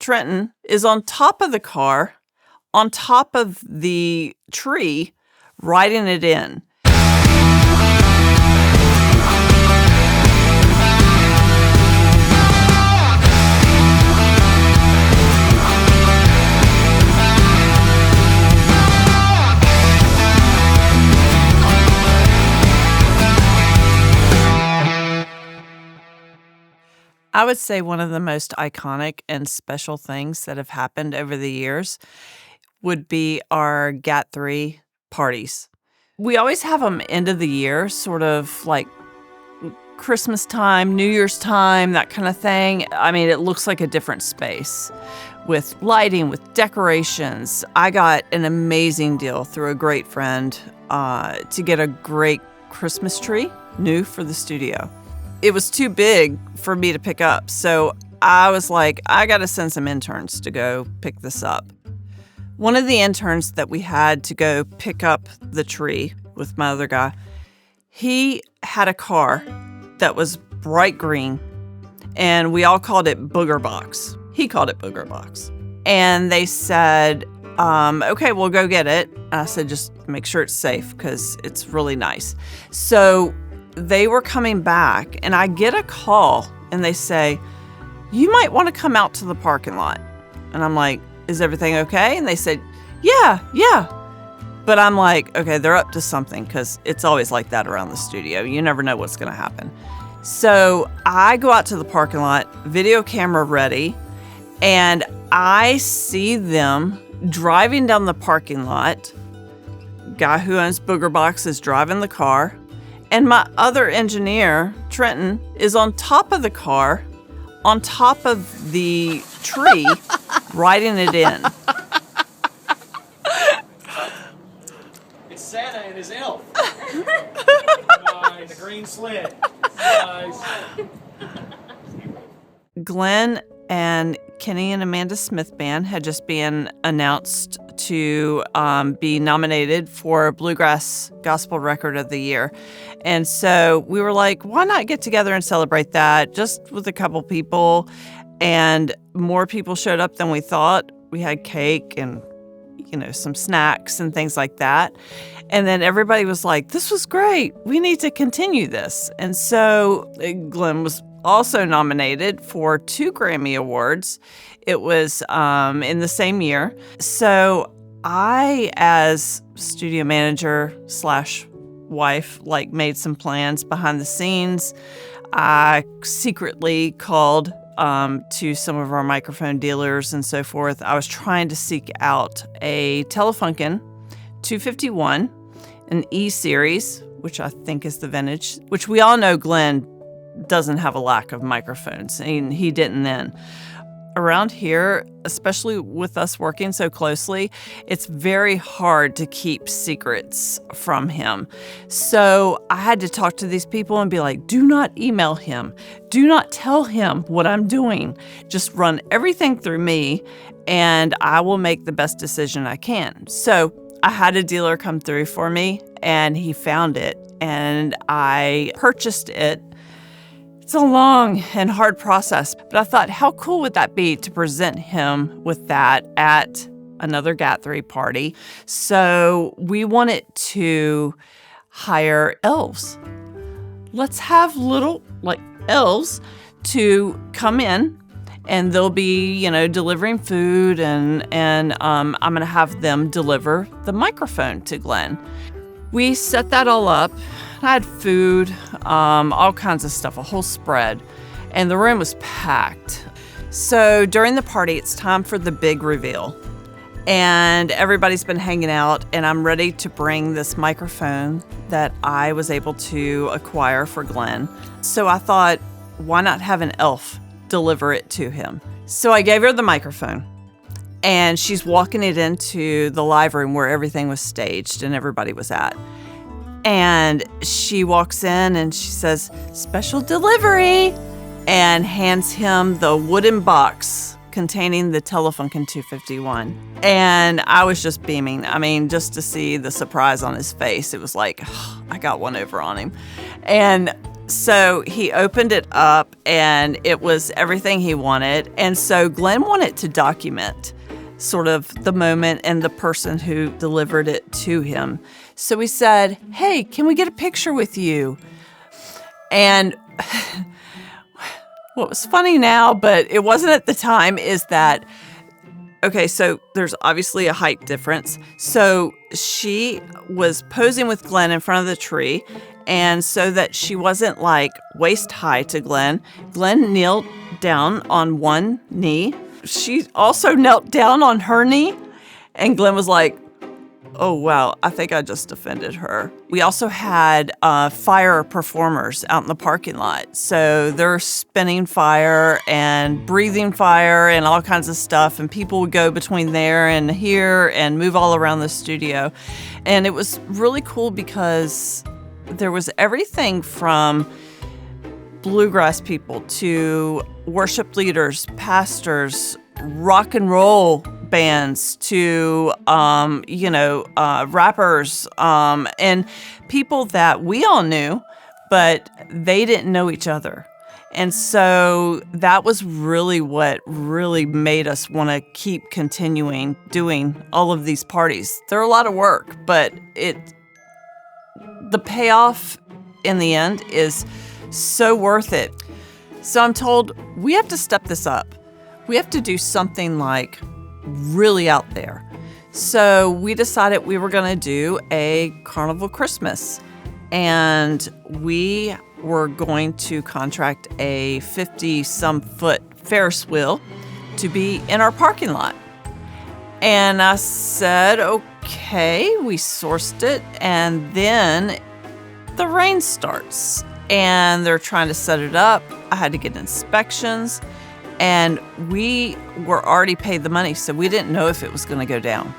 Trenton, is on top of the car, on top of the tree, riding it in. I would say one of the most iconic and special things that have happened over the years would be our Gat3 parties. We always have them end of the year, sort of like Christmas time, New Year's time, that kind of thing. I mean, it looks like a different space with lighting, with decorations. I got an amazing deal through a great friend to get a great Christmas tree, new for the studio. It was too big for me to pick up, so I was like, I got to send some interns to go pick this up. One of the interns that we had to go pick up the tree with my other guy, he had a car that was bright green, and we all called it Booger Box. He called it Booger Box. And they said, okay, we'll go get it. And I said, just make sure it's safe because it's really nice. So they were coming back, and I get a call, and they say, you might want to come out to the parking lot. And I'm like, is everything okay? And they said, yeah. But I'm like, okay, they're up to something because it's always like that around the studio. You never know what's going to happen. So I go out to the parking lot, video camera ready, and I see them driving down the parking lot. Guy who owns Booger Box is driving the car. And my other engineer, Trenton, is on top of the car, on top of the tree, riding it in. It's Santa and his elf. Nice. The green sled. Nice. Glenn and Kenny and Amanda Smith Band had just been announced to be nominated for Bluegrass Gospel Record of the Year. And so we were like, why not get together and celebrate that just with a couple people? And more people showed up than we thought. We had cake and, some snacks and things like that. And then everybody was like, this was great. We need to continue this. And so Glenn was also nominated for 2 Grammy Awards. It was in the same year. So I, as studio manager / wife, made some plans behind the scenes. I secretly called to some of our microphone dealers and so forth. I was trying to seek out a Telefunken 251, an E-Series, which I think is the vintage, which we all know Glenn doesn't have a lack of microphones, and he didn't then. Around here, especially with us working so closely, it's very hard to keep secrets from him. So I had to talk to these people and be like, do not email him. Do not tell him what I'm doing. Just run everything through me, and I will make the best decision I can. So I had a dealer come through for me, and he found it, and I purchased it. It's a long and hard process, but I thought, how cool would that be to present him with that at another Gat3 party? So we wanted to hire elves. Let's have little elves to come in, and they'll be, delivering food, and I'm going to have them deliver the microphone to Glenn. We set that all up. I had food, all kinds of stuff, a whole spread, and the room was packed. So during the party, it's time for the big reveal, and everybody's been hanging out, and I'm ready to bring this microphone that I was able to acquire for Glenn. So I thought, why not have an elf deliver it to him? So I gave her the microphone, and she's walking it into the live room where everything was staged and everybody was at. And she walks in and she says, special delivery, and hands him the wooden box containing the Telefunken 251. And I was just beaming. I mean, just to see the surprise on his face, it was like, oh, I got one over on him. And So he opened it up, and it was everything he wanted. And so Glenn wanted to document sort of the moment and the person who delivered it to him. So we said, hey, can we get a picture with you? And what was funny now, but it wasn't at the time, is that, okay, so there's obviously a height difference. So she was posing with Glenn in front of the tree, and so that she wasn't like waist high to Glenn, Glenn kneeled down on one knee. She also knelt down on her knee, and Glenn was like, oh, wow, I think I just offended her. We also had fire performers out in the parking lot. So they're spinning fire and breathing fire and all kinds of stuff. And people would go between there and here and move all around the studio. And it was really cool because there was everything from bluegrass people to worship leaders, pastors, rock and roll bands to, rappers, and people that we all knew, but they didn't know each other. And so that was really what really made us want to keep continuing doing all of these parties. They're a lot of work, but the payoff in the end is so worth it. So I'm told we have to step this up. We have to do something like really out there. So we decided we were going to do a Carnival Christmas, and we were going to contract a 50-some foot Ferris wheel to be in our parking lot. And I said, okay, we sourced it, and then the rain starts, and they're trying to set it up. I had to get inspections. And we were already paid the money, so we didn't know if it was going to go down.